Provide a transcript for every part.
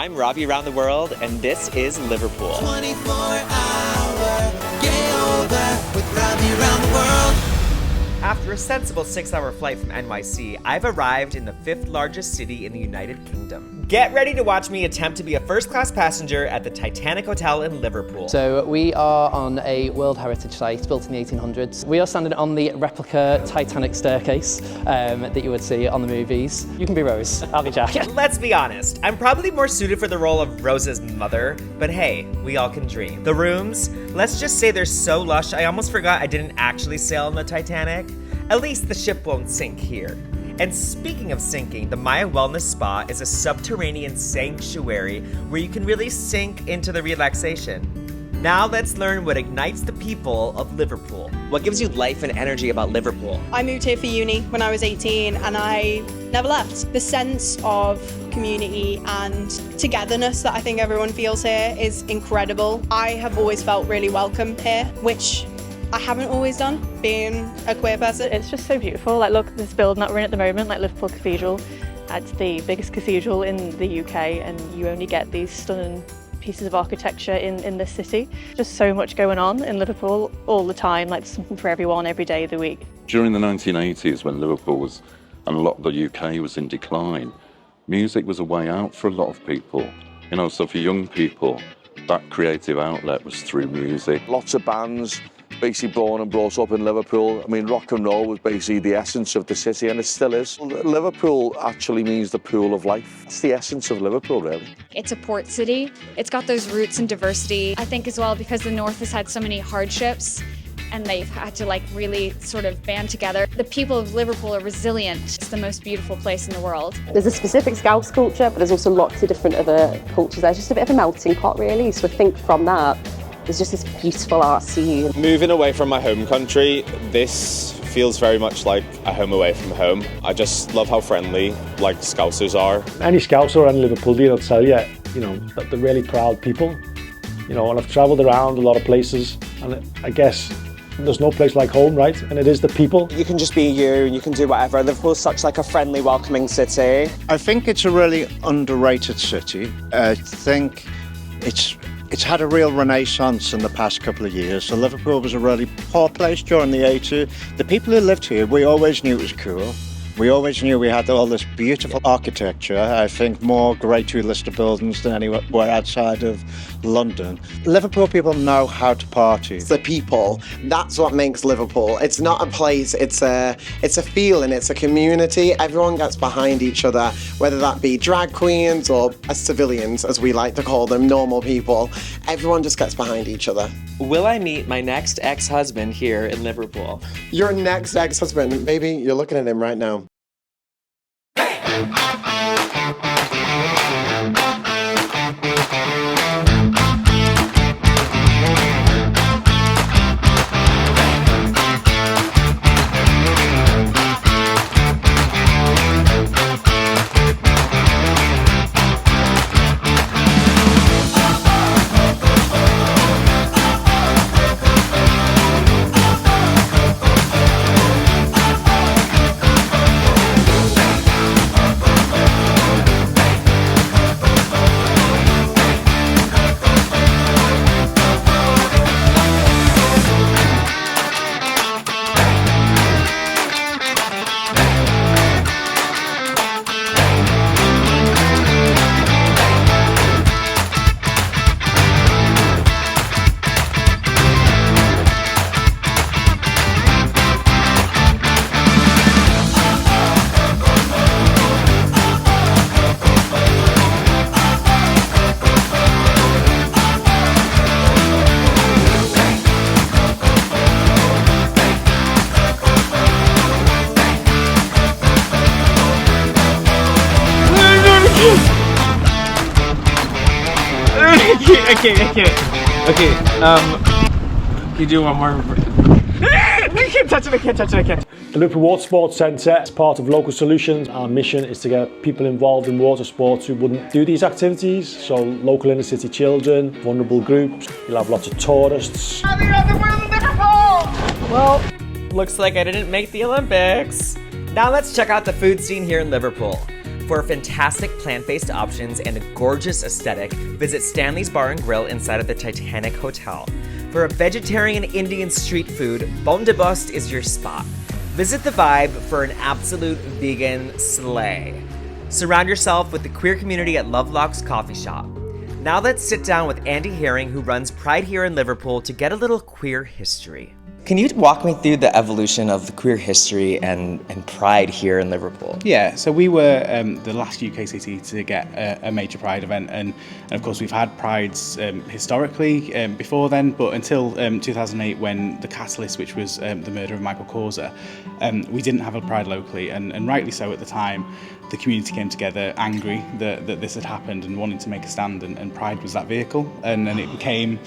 I'm Robbie around the world, and this is Liverpool. 24-hour GAYover with Robbie around the world. After a sensible 6-hour flight from NYC, I've arrived in the 5th largest city in the United Kingdom. Get ready to watch me attempt to be a first-class passenger at the Titanic Hotel in Liverpool. So we are on a World Heritage Site built in the 1800s. We are standing on the replica Titanic staircase that you would see on the movies. You can be Rose, I'll be Jack. Let's be honest, I'm probably more suited for the role of Rose's mother, but hey, we all can dream. The rooms, let's just say they're so lush, I almost forgot I didn't actually sail on the Titanic. At least the ship won't sink here. And speaking of sinking, the Maya Wellness Spa is a subterranean sanctuary where you can really sink into the relaxation. Now let's learn what ignites the people of Liverpool. What gives you life and energy about Liverpool? I moved here for uni when I was 18 and I never left. The sense of community and togetherness that I think everyone feels here is incredible. I have always felt really welcome here, which I haven't always done, being a queer person. It's just so beautiful. Like, look at this building that we're in at the moment, like Liverpool Cathedral. It's the biggest cathedral in the UK, and you only get these stunning pieces of architecture in this city. Just so much going on in Liverpool all the time, like there's something for everyone every day of the week. During the 1980s, when Liverpool was, and a lot of the UK was in decline, music was a way out for a lot of people. You know, so for young people, that creative outlet was through music. Lots of bands, basically born and brought up in Liverpool. I mean, rock and roll was basically the essence of the city, and it still is. Liverpool actually means the pool of life. It's the essence of Liverpool, really. It's a port city. It's got those roots and diversity. I think as well because the North has had so many hardships and they've had to like really sort of band together. The people of Liverpool are resilient. It's the most beautiful place in the world. There's a specific Scouse culture, but there's also lots of different other cultures. There's just a bit of a melting pot, really. So I think from that, there's just this beautiful art scene. Moving away from my home country, this feels very much like a home away from home. I just love how friendly like Scousers are. Any Scouser in Liverpool, they'll tell you, that they're really proud people. And I've travelled around a lot of places, and I guess there's no place like home, right? And it is the people. You can just be you and you can do whatever. Liverpool's such like a friendly, welcoming city. I think it's a really underrated city. I think it's had a real renaissance in the past couple of years. So Liverpool was a really poor place during the 80s. The people who lived here, we always knew it was cool. We always knew we had all this beautiful architecture. I think more Grade 2 listed buildings than anywhere outside of London. Liverpool people know how to party. It's the people. That's what makes Liverpool. It's not a place, it's a feeling, it's a community. Everyone gets behind each other, whether that be drag queens or civilians, as we like to call them, normal people. Everyone just gets behind each other. Will I meet my next ex-husband here in Liverpool? Your next ex-husband, maybe you're looking at him right now. Okay, can you do one more? I can't. The Liverpool Water Sports Centre is part of Local Solutions. Our mission is to get people involved in water sports who wouldn't do these activities, so local inner city children, vulnerable groups. You'll have lots of tourists. Well, looks like I didn't make the Olympics. Now let's check out the food scene here in Liverpool. For fantastic plant-based options and a gorgeous aesthetic, visit Stanley's Bar and Grill inside of the Titanic Hotel. For a vegetarian Indian street food, Bon de Bost is your spot. Visit The Vibe for an absolute vegan slay. Surround yourself with the queer community at Lovelock's Coffee Shop. Now let's sit down with Andy Herring, who runs Pride here in Liverpool, to get a little queer history. Can you walk me through the evolution of the queer history and Pride here in Liverpool? Yeah, so we were the last UK city to get a major Pride event, and of course we've had Prides historically before then, but until 2008, when the catalyst, which was the murder of Michael Causer, we didn't have a Pride locally, and rightly so at the time. The community came together angry that this had happened and wanting to make a stand, and Pride was that vehicle, and then it became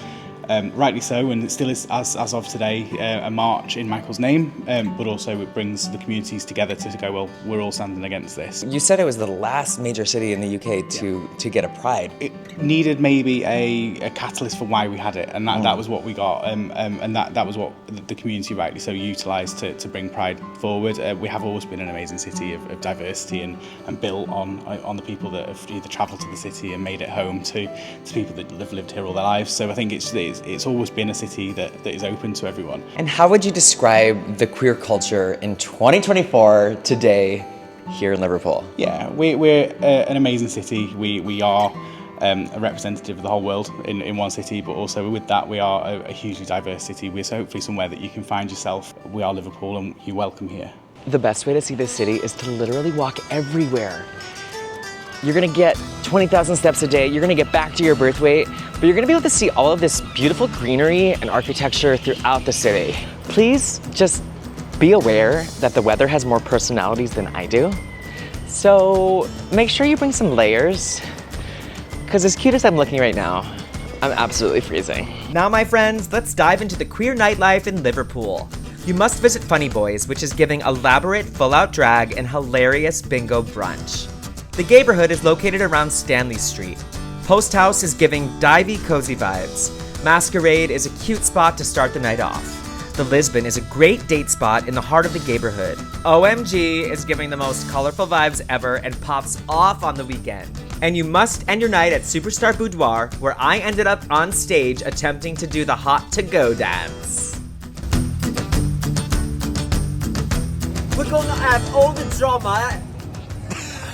rightly so, and it still is, as of today, a march in Michael's name, but also it brings the communities together to go, well, we're all standing against this. You said it was the last major city in the UK to get a Pride. It needed maybe a catalyst for why we had it, and that was what we got, and that was what the community rightly so utilised to bring Pride forward. We have always been an amazing city of diversity and built on the people that have either travelled to the city and made it home to people that have lived here all their lives. So I think it's always been a city that is open to everyone. And how would you describe the queer culture in 2024 today here in Liverpool? Yeah, we're an amazing city. We are a representative of the whole world in one city, but also with that we are a hugely diverse city. We're so hopefully somewhere that you can find yourself. We are Liverpool and you're welcome here. The best way to see this city is to literally walk everywhere. You're gonna get 20,000 steps a day, you're gonna get back to your birth weight, but you're gonna be able to see all of this beautiful greenery and architecture throughout the city. Please just be aware that the weather has more personalities than I do. So make sure you bring some layers, because as cute as I'm looking right now, I'm absolutely freezing. Now, my friends, let's dive into the queer nightlife in Liverpool. You must visit Funny Boys, which is giving elaborate full-out drag and hilarious bingo brunch. The Gayborhood is located around Stanley Street. Post House is giving divey, cozy vibes. Masquerade is a cute spot to start the night off. The Lisbon is a great date spot in the heart of the Gayborhood. OMG is giving the most colorful vibes ever and pops off on the weekend. And you must end your night at Superstar Boudoir, where I ended up on stage attempting to do the hot to-go dance. We're gonna have all the drama.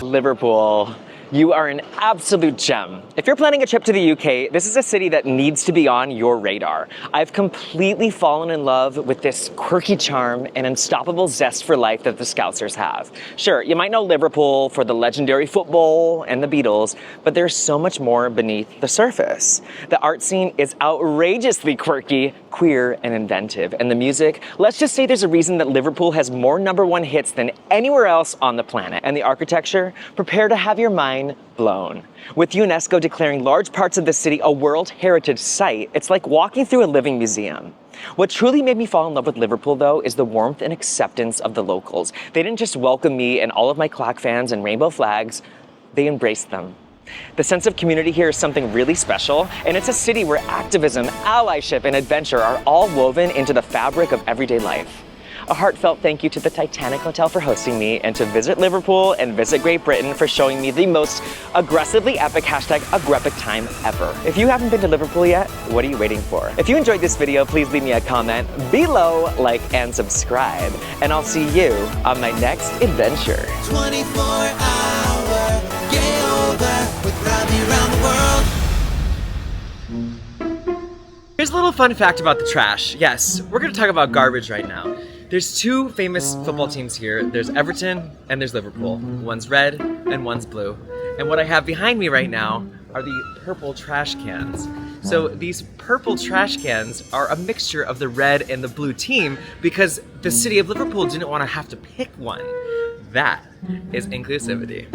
Liverpool, you are an absolute gem. If you're planning a trip to the UK, this is a city that needs to be on your radar. I've completely fallen in love with this quirky charm and unstoppable zest for life that the Scousers have. Sure, you might know Liverpool for the legendary football and the Beatles, but there's so much more beneath the surface. The art scene is outrageously quirky, queer, and inventive. And the music, let's just say there's a reason that Liverpool has more #1 hits than anywhere else on the planet. And the architecture, prepare to have your mind blown. With UNESCO declaring large parts of the city a World Heritage Site, it's like walking through a living museum. What truly made me fall in love with Liverpool, though, is the warmth and acceptance of the locals. They didn't just welcome me and all of my clack fans and rainbow flags, they embraced them. The sense of community here is something really special, and it's a city where activism, allyship, and adventure are all woven into the fabric of everyday life. A heartfelt thank you to the Titanic Hotel for hosting me, and to Visit Liverpool and Visit Great Britain for showing me the most aggressively epic #agrepic time ever. If you haven't been to Liverpool yet, what are you waiting for? If you enjoyed this video, please leave me a comment below, like, and subscribe. And I'll see you on my next adventure. 24-hour GAYover with Robbie around the world. Here's a little fun fact about the trash. Yes, we're gonna talk about garbage right now. There's two famous football teams here. There's Everton and there's Liverpool. One's red and one's blue. And what I have behind me right now are the purple trash cans. So these purple trash cans are a mixture of the red and the blue team because the city of Liverpool didn't want to have to pick one. That is inclusivity.